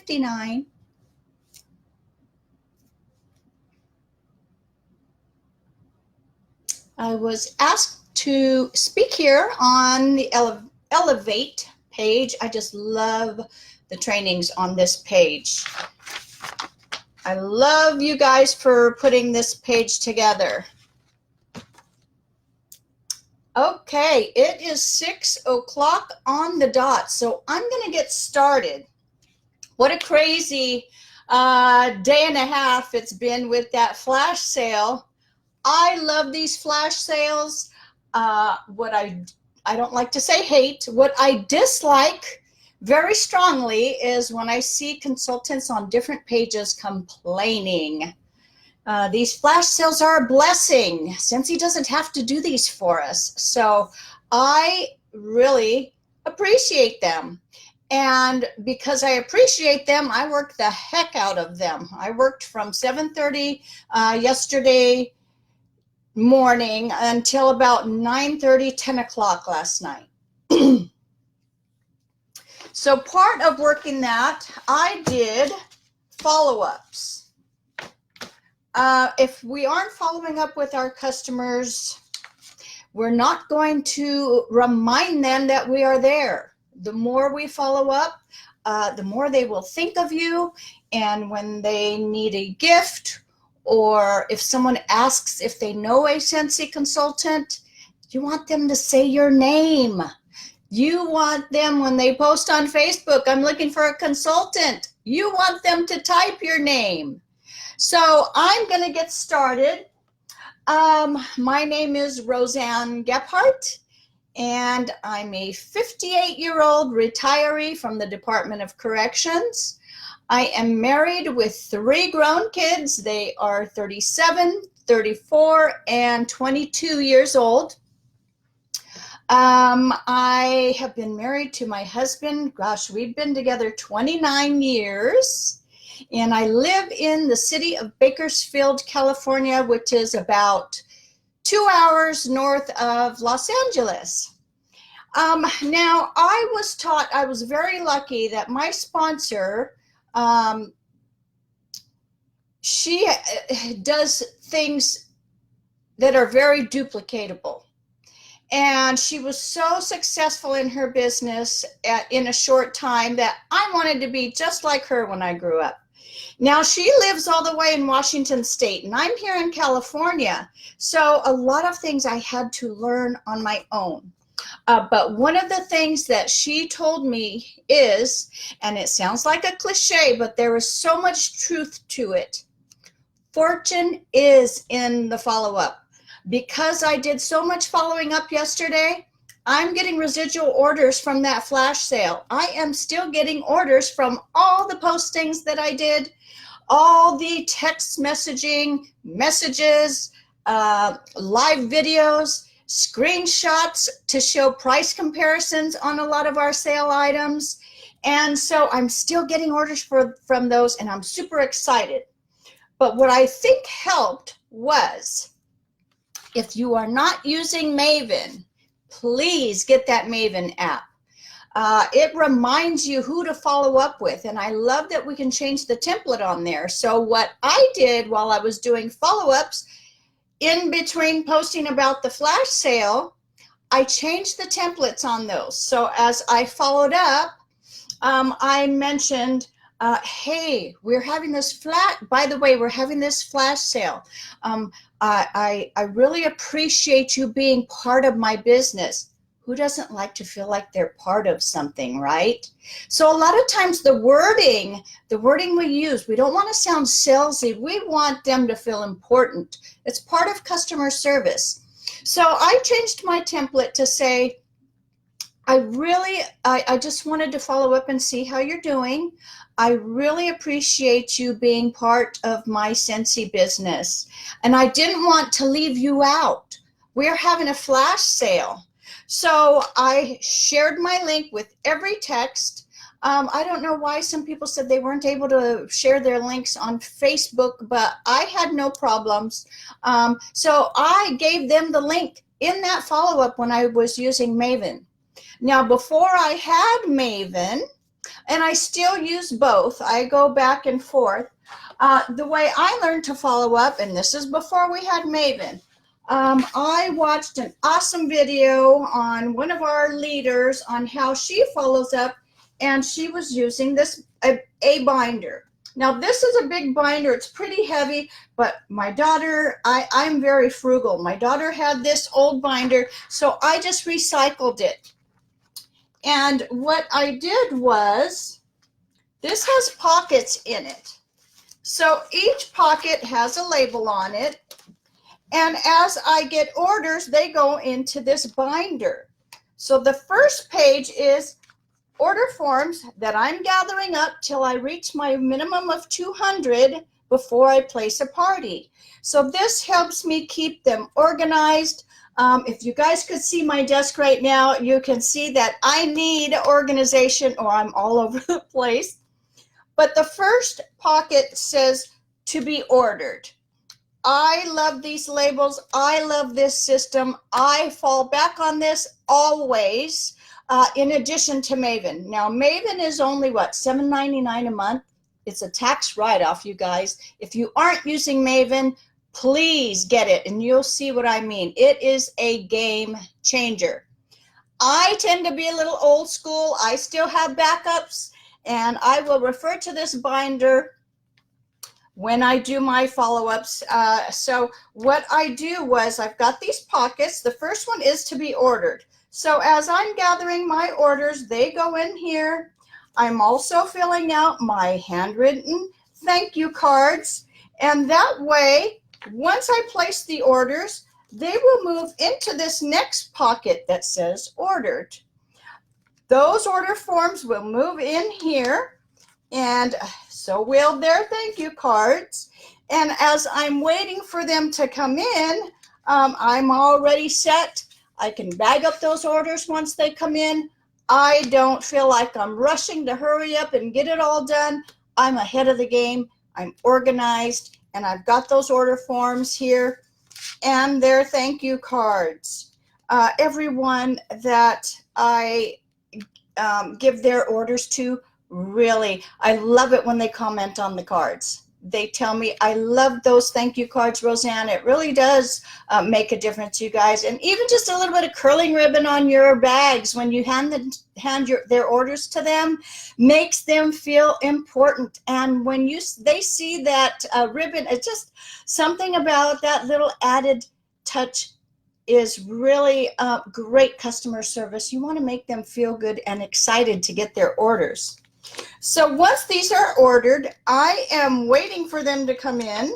59. I was asked to speak here on the Elevate page. I just love the trainings on this page. I love you guys for putting this page together. Okay, it is 6 o'clock on the dot, so I'm going to get started. What a crazy day and a half it's been with that flash sale. I love these flash sales. What I don't like to say hate. What I dislike very strongly is when I see consultants on different pages complaining. These flash sales are a blessing since he doesn't have to do these for us. So I really appreciate them. And because I appreciate them, I work the heck out of them. I worked from 7:30 yesterday morning until about 9:30, 10 o'clock last night. So part of working that, I did follow-ups. If we aren't following up with our customers, we're not going to remind them that we are there. The more we follow up, the more they will think of you. And when they need a gift, or if someone asks if they know a Scentsy consultant, you want them to say your name. You want them, when they post on Facebook, I'm looking for a consultant, you want them to type your name. So I'm going to get started. My name is Roseanne Gephardt, and I'm a 58-year-old retiree from the Department of Corrections. I am married with 3 grown kids. They are 37, 34, and 22 years old. I have been married to my husband. Gosh, we've been together 29 years. And I live in the city of Bakersfield, California, which is about 2 hours north of Los Angeles. Now, I was very lucky that my sponsor, she does things that are very duplicatable. And she was so successful in her business in a short time that I wanted to be just like her when I grew up. Now, she lives all the way in Washington State, and I'm here in California. So a lot of things I had to learn on my own. But one of the things that she told me is, and it sounds like a cliche, but there is so much truth to it. Fortune is in the follow-up. Because I did so much following up yesterday, I'm getting residual orders from that flash sale. I am still getting orders from all the postings that I did, all the text messaging, messages, live videos, screenshots to show price comparisons on a lot of our sale items. And so I'm still getting orders from those, and I'm super excited. But what I think helped was, if you are not using Maven, please get that Maven app. It reminds you who to follow up with, and I love that we can change the template on there. So what I did while I was doing follow-ups, in between posting about the flash sale, I changed the templates on those. So as I followed up, I mentioned, hey, we're having this by the way, we're having this flash sale. I really appreciate you being part of my business. Who doesn't like to feel like they're part of something, right? So a lot of times the wording we use, we don't want to sound salesy. We want them to feel important. It's part of customer service. So I changed my template to say, I just wanted to follow up and see how you're doing. I really appreciate you being part of my Scentsy business. And I didn't want to leave you out. We're having a flash sale. So I shared my link with every text. I don't know why some people said they weren't able to share their links on Facebook, but I had no problems. So I gave them the link in that follow-up when I was using Maven. Now, before I had Maven, and I still use both. I go back and forth. The way I learned to follow up, and this is before we had Maven, I watched an awesome video on one of our leaders on how she follows up, and she was using this a binder. Now this is a big binder, it's pretty heavy, but my daughter, I'm very frugal. My daughter had this old binder, so I just recycled it. And what I did was, this has pockets in it. So each pocket has a label on it. And as I get orders, they go into this binder. So the first page is order forms that I'm gathering up till I reach my minimum of 200 before I place a party. So this helps me keep them organized. If you guys could see my desk right now, you can see that I need organization or I'm all over the place. But the first pocket says to be ordered. I love these labels. I love this system. I fall back on this always, in addition to Maven. Now, Maven is only, what, $7.99 a month? It's a tax write-off, you guys. If you aren't using Maven, please get it, and you'll see what I mean. It is a game changer. I tend to be a little old school. I still have backups, and I will refer to this binder when I do my follow-ups. So what I do was, I've got these pockets. The first one is to be ordered. So as I'm gathering my orders, they go in here. I'm also filling out my handwritten thank you cards. And that way, once I place the orders, they will move into this next pocket that says ordered. Those order forms will move in here, and so will their thank you cards. And as I'm waiting for them to come in, I'm already set. I can bag up those orders once they come in. I don't feel like I'm rushing to hurry up and get it all done. I'm ahead of the game. I'm organized, and I've got those order forms here and their thank you cards. Everyone that I give their orders to, really, I love it when they comment on the cards. They tell me, I love those thank you cards, Roseanne. It really does make a difference, you guys. And even just a little bit of curling ribbon on your bags when you hand their orders to them makes them feel important. And when they see that ribbon, it's just something about that little added touch is really great customer service. You want to make them feel good and excited to get their orders. So once these are ordered, I am waiting for them to come in.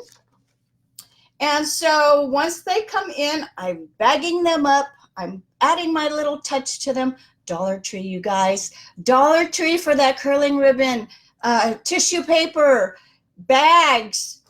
And so once they come in, I'm bagging them up. I'm adding my little touch to them. Dollar Tree, you guys. Dollar Tree for that curling ribbon, tissue paper, bags,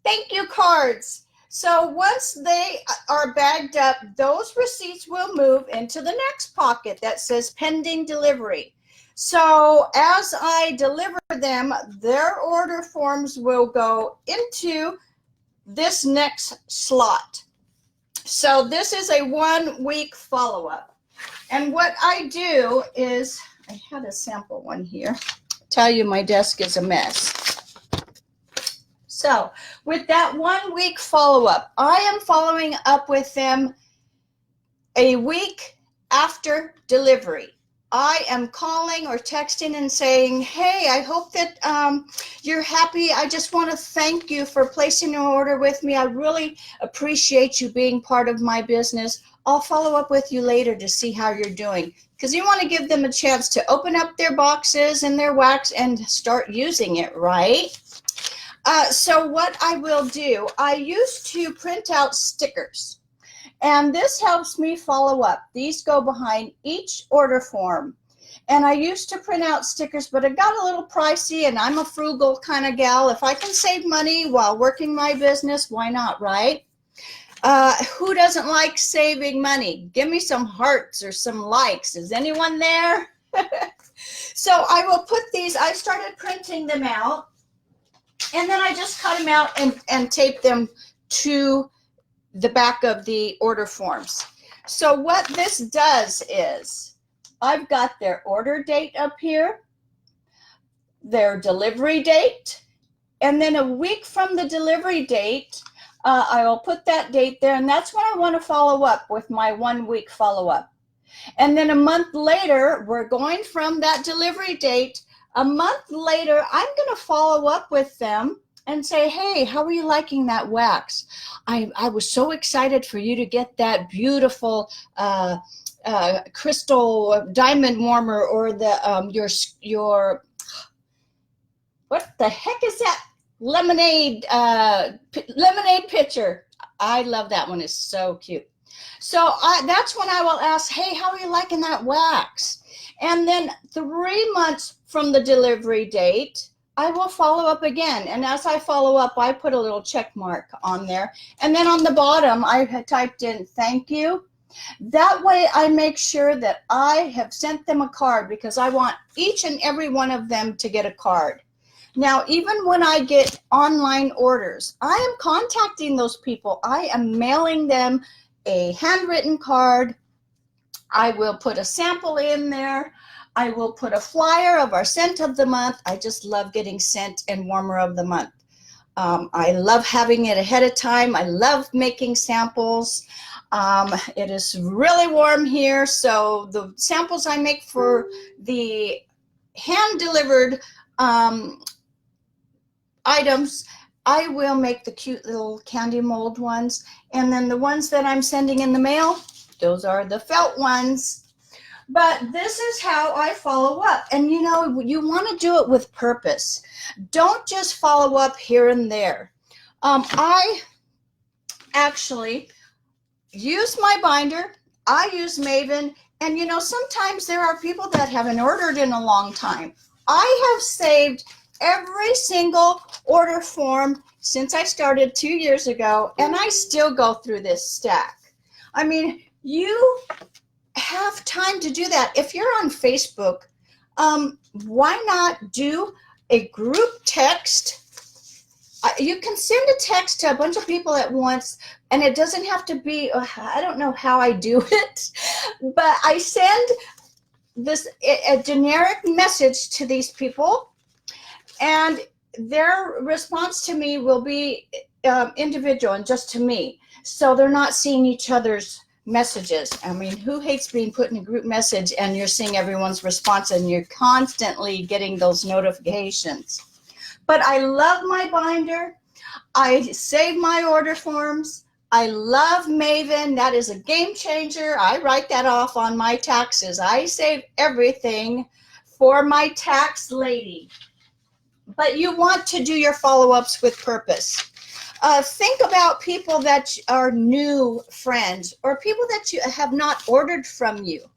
thank you cards. So once they are bagged up, those receipts will move into the next pocket that says pending delivery. So as I deliver them, their order forms will go into this next slot. So this is a 1-week follow-up. And what I do is, I had a sample one here. Tell you my desk is a mess. So with that 1-week follow-up, I am following up with them a week after delivery. I am calling or texting and saying, hey, I hope that you're happy. I just want to thank you for placing an order with me. I really appreciate you being part of my business. I'll follow up with you later to see how you're doing, because you want to give them a chance to open up their boxes and their wax and start using it, right? So what I will do, I used to print out stickers. And this helps me follow up. These go behind each order form. And I used to print out stickers, but it got a little pricey, and I'm a frugal kind of gal. If I can save money while working my business, why not, right? Who doesn't like saving money? Give me some hearts or some likes. Is anyone there? So I will put these, I started printing them out, and then I just cut them out and tape them to the back of the order forms. So what this does is, I've got their order date up here. their delivery date, and then a week from the delivery date, I will put that date there, and that's when I want to follow up with my 1 week follow-up. And then a month later, we're going from that delivery date. A month later, I'm going to follow up with them and say, hey, how are you liking that wax? I was so excited for you to get that beautiful crystal diamond warmer, or the your what the heck is that lemonade pitcher. I love that one. It's so cute. So that's when I will ask, hey, how are you liking that wax? And then 3 months from the delivery date, I will follow up again. And as I follow up, I put a little check mark on there. And then on the bottom, I had typed in thank you. That way I make sure that I have sent them a card, because I want each and every one of them to get a card. Now, even when I get online orders, I am contacting those people. I am mailing them a handwritten card. I will put a sample in there. I will put a flyer of our scent of the month. I just love getting scent and warmer of the month. I love having it ahead of time. I love making samples. It is really warm here, so the samples I make for the hand-delivered items, I will make the cute little candy mold ones. And then the ones that I'm sending in the mail, those are the felt ones. But this is how I follow up. And you know, you want to do it with purpose. Don't just follow up here and there. I actually use my binder. I use Maven. And you know, sometimes there are people that haven't ordered in a long time. I have saved every single order form since I started 2 years ago, and I still go through this stack. I mean, you have time to do that. If you're on Facebook, why not do a group text? You can send a text to a bunch of people at once, and it doesn't have to be, I don't know how I do it, but I send a generic message to these people, and their response to me will be individual and just to me. So they're not seeing each other's messages. I mean, who hates being put in a group message and you're seeing everyone's response and you're constantly getting those notifications? But I love my binder. I save my order forms. I love Maven. That is a game changer. I write that off on my taxes. I save everything for my tax lady. But you want to do your follow-ups with purpose. Think about people that are new friends or people that you have not ordered from you.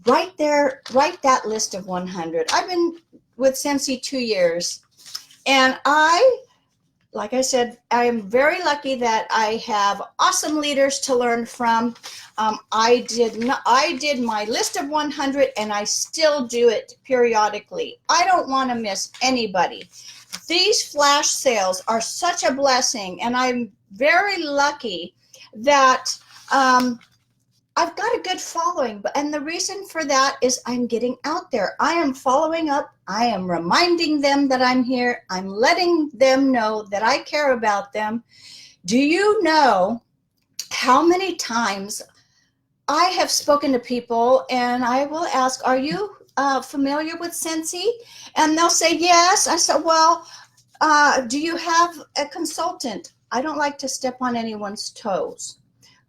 Write that list of 100. I've been with Scentsy 2 years, and like I said, I am very lucky that I have awesome leaders to learn from. I did my list of 100, and I still do it periodically. I don't want to miss anybody. These flash sales are such a blessing, and I'm very lucky that I've got a good following. And the reason for that is I'm getting out there. I am following up. I am reminding them that I'm here. I'm letting them know that I care about them. Do you know how many times I have spoken to people and I will ask, are you familiar with Scentsy? And they'll say, yes. I said, well, do you have a consultant? I don't like to step on anyone's toes.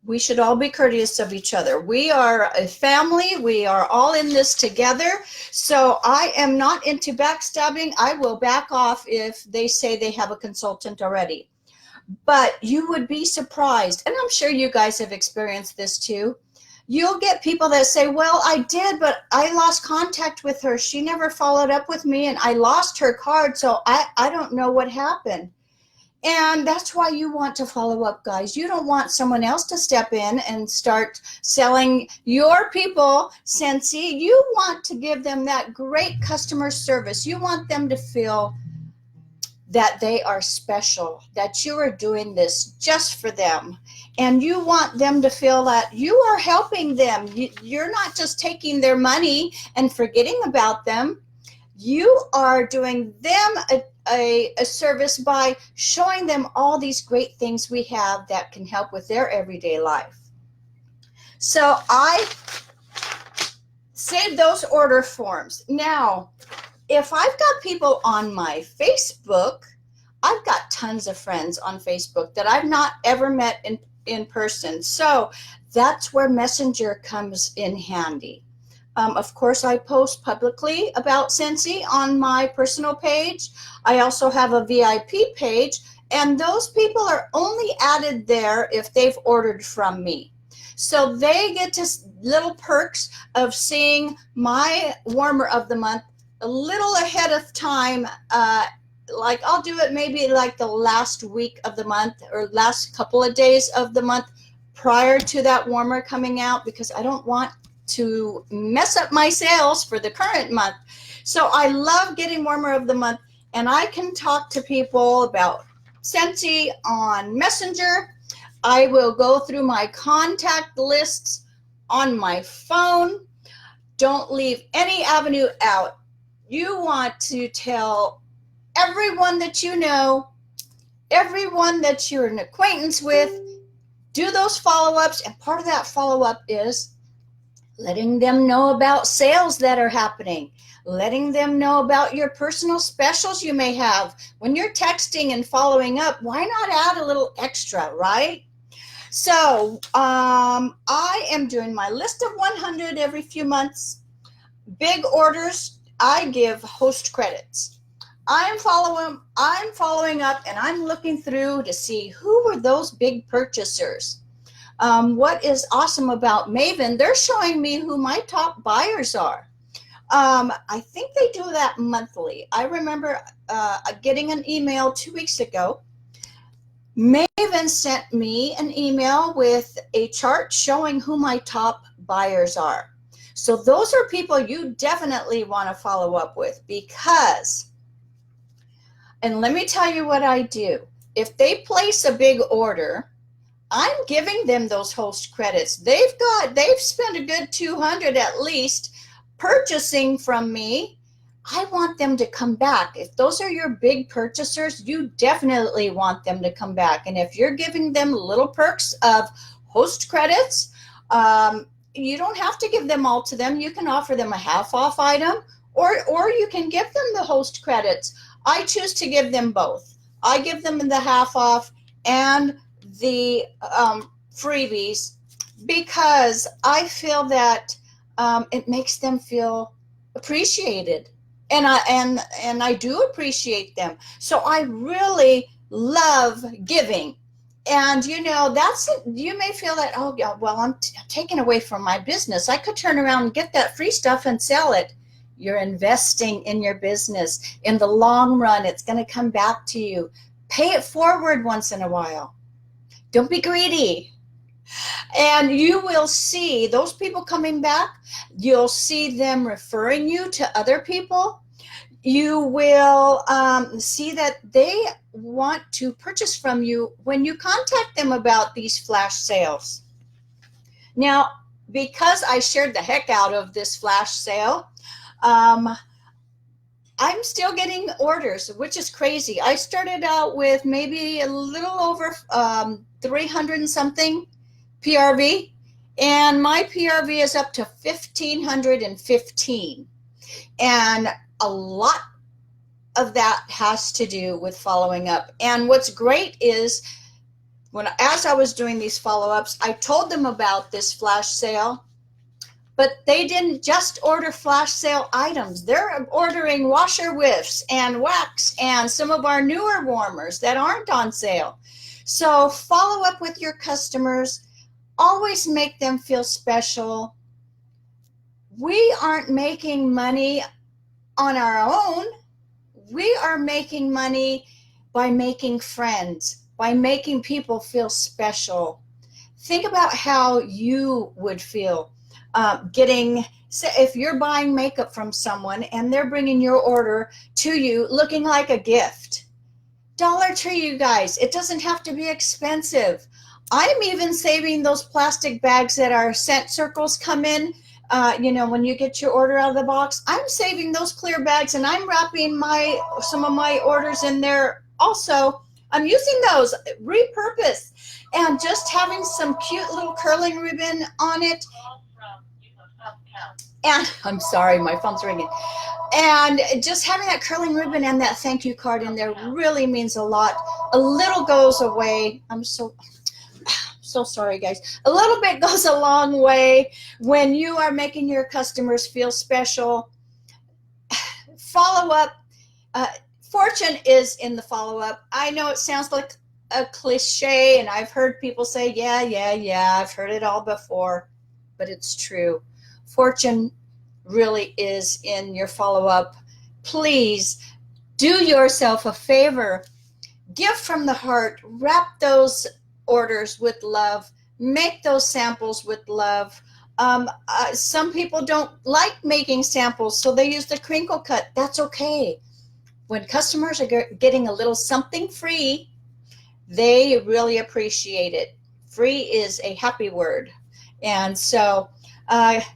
We should all be courteous of each other. We are a family. We are all in this together. So I am not into backstabbing. I will back off if they say they have a consultant already. But you would be surprised, and I'm sure you guys have experienced this too. You'll get people that say, well, I did, but I lost contact with her. She never followed up with me, and I lost her card, so I don't know what happened. And that's why you want to follow up, guys. You don't want someone else to step in and start selling your people Scentsy. You want to give them that great customer service. You want them to feel that they are special, that you are doing this just for them. And you want them to feel that you are helping them. You're not just taking their money and forgetting about them. you are doing them a service by showing them all these great things we have that can help with their everyday life. So I save those order forms. Now, if I've got people on my Facebook, I've got tons of friends on Facebook that I've not ever met in person. So that's where Messenger comes in handy. Of course, I post publicly about Scentsy on my personal page. I also have a VIP page, and those people are only added there if they've ordered from me. So they get to little perks of seeing my warmer of the month a little ahead of time. Like I'll do it maybe like the last week of the month or last couple of days of the month prior to that warmer coming out, because I don't want to mess up my sales for the current month. So I love getting warmer of the month, and I can talk to people about Scentsy on Messenger. I will go through my contact lists on my phone. Don't leave any avenue out. You want to tell everyone that you know, everyone that you're an acquaintance with, do those follow-ups. And part of that follow-up is letting them know about sales that are happening, letting them know about your personal specials you may have. When you're texting and following up, why not add a little extra, right? So I am doing my list of 100 every few months. Big orders, I give host credits. I'm following up, and I'm looking through to see who were those big purchasers. What is awesome about Maven, they're showing me who my top buyers are. I think they do that monthly. I remember getting an email 2 weeks ago. Maven sent me an email with a chart showing who my top buyers are. So those are people you definitely want to follow up with, because, and let me tell you what I do. If they place a big order, I'm giving them those host credits. They've spent a good 200 at least purchasing from me. I want them to come back. If those are your big purchasers, you definitely want them to come back. And if you're giving them little perks of host credits, you don't have to give them all to them. You can offer them a half off item, or you can give them the host credits. I choose to give them both. I give them the half off and the freebies, because I feel that it makes them feel appreciated, and I do appreciate them. So I really love giving. And you know, you may feel that, oh yeah, well, I'm taking away from my business. I could turn around and get that free stuff and sell it. You're investing in your business. In the long run, it's going to come back to you. Pay it forward once in a while. Don't be greedy. And you will see those people coming back. You'll see them referring you to other people. You will see that they want to purchase from you when you contact them about these flash sales. Now, because I shared the heck out of this flash sale, I'm still getting orders, which is crazy. I started out with maybe a little over 300 and something PRV, and my PRV is up to 1,515. And a lot of that has to do with following up. And what's great is as I was doing these follow-ups, I told them about this flash sale, but they didn't just order flash sale items. They're ordering washer whiffs and wax and some of our newer warmers that aren't on sale. So follow up with your customers. Always make them feel special. We aren't making money on our own. We are making money by making friends, by making people feel special. Think about how you would feel if you're buying makeup from someone and they're bringing your order to you looking like a gift. Dollar Tree, you guys, it doesn't have to be expensive. I'm even saving those plastic bags that our scent circles come in You know, when you get your order out of the box, I'm saving those clear bags and I'm wrapping some of my orders in there also. I'm using those repurpose and just having some cute little curling ribbon on it. And I'm sorry, my phone's ringing. And just having that curling ribbon and that thank you card in there really means a lot. A little goes away. I'm so sorry, guys. A little bit goes a long way when you are making your customers feel special. Follow up. Fortune is in the follow up. I know it sounds like a cliche, and I've heard people say, yeah, I've heard it all before, but it's true. Fortune really is in your follow up. Please do yourself a favor. Give from the heart. Wrap those orders with love. Make those samples with love. Some people don't like making samples, so they use the crinkle cut. That's okay. When customers are getting a little something free, they really appreciate it. Free is a happy word. And so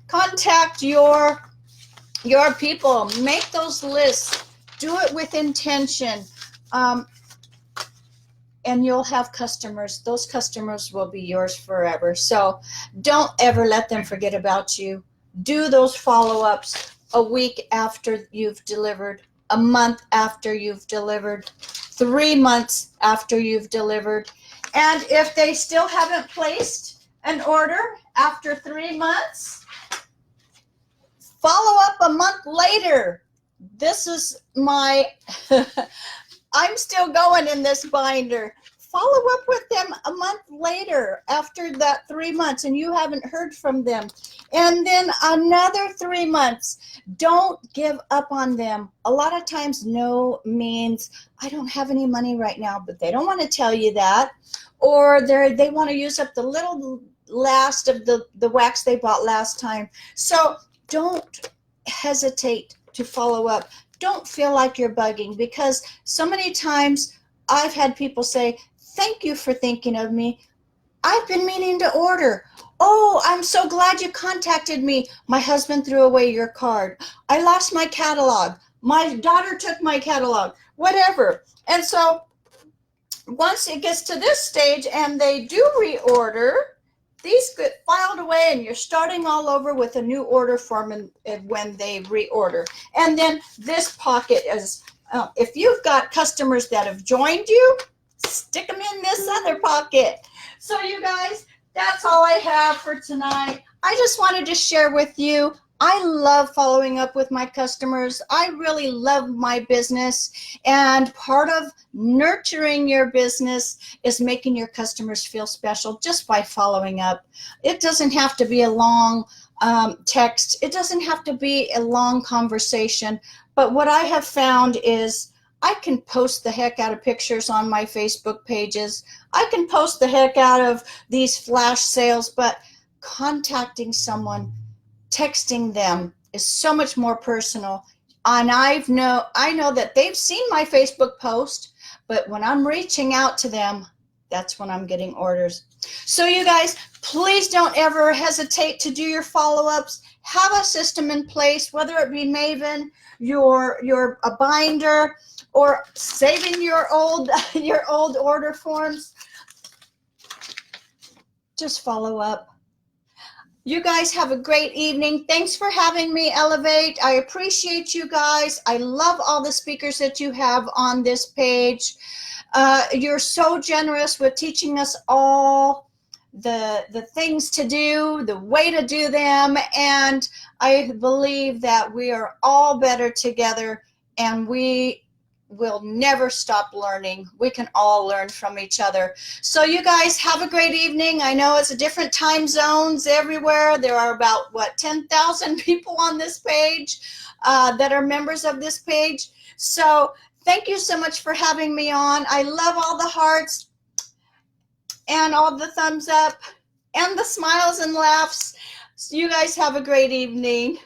contact your people. Make those lists. Do it with intention. And you'll have customers. Those customers will be yours forever. So don't ever let them forget about you. Do those follow-ups a week after you've delivered, a month after you've delivered, 3 months after you've delivered. And if they still haven't placed an order after 3 months, follow up a month later. This is my, I'm still going in this binder. Follow up with them a month later after that 3 months and you haven't heard from them. And then another 3 months. Don't give up on them. A lot of times no means I don't have any money right now, but they don't want to tell you that. Or they want to use up the little last of the wax they bought last time. So don't hesitate to follow up. Don't feel like you're bugging, because so many times I've had people say, thank you for thinking of me. I've been meaning to order. Oh, I'm so glad you contacted me. My husband threw away your card. I lost my catalog. My daughter took my catalog, whatever. And so once it gets to this stage and they do reorder, these get filed away and you're starting all over with a new order form when they reorder. And then this pocket is, if you've got customers that have joined you, stick them in this other pocket. So you guys, that's all I have for tonight. I just wanted to share with you. I love following up with my customers. I really love my business. And part of nurturing your business is making your customers feel special just by following up. It doesn't have to be a long text. It doesn't have to be a long conversation. But what I have found is I can post the heck out of pictures on my Facebook pages. I can post the heck out of these flash sales, but contacting someone, texting them is so much more personal. And I know that they've seen my Facebook post, but when I'm reaching out to them, that's when I'm getting orders. So you guys, please don't ever hesitate to do your follow-ups. Have a system in place, whether it be Maven, a binder, or saving your old order forms. Just follow up. You guys have a great evening. Thanks for having me, Elevate. I appreciate you guys. I love all the speakers that you have on this page. You're so generous with teaching us all the things to do, the way to do them, and I believe that we are all better together, and we will never stop learning. We can all learn from each other. So you guys have a great evening. I know it's a different time zones everywhere. There are about 10,000 people on this page that are members of this page. So thank you so much for having me on. I love all the hearts and all the thumbs up and the smiles and laughs. So you guys have a great evening.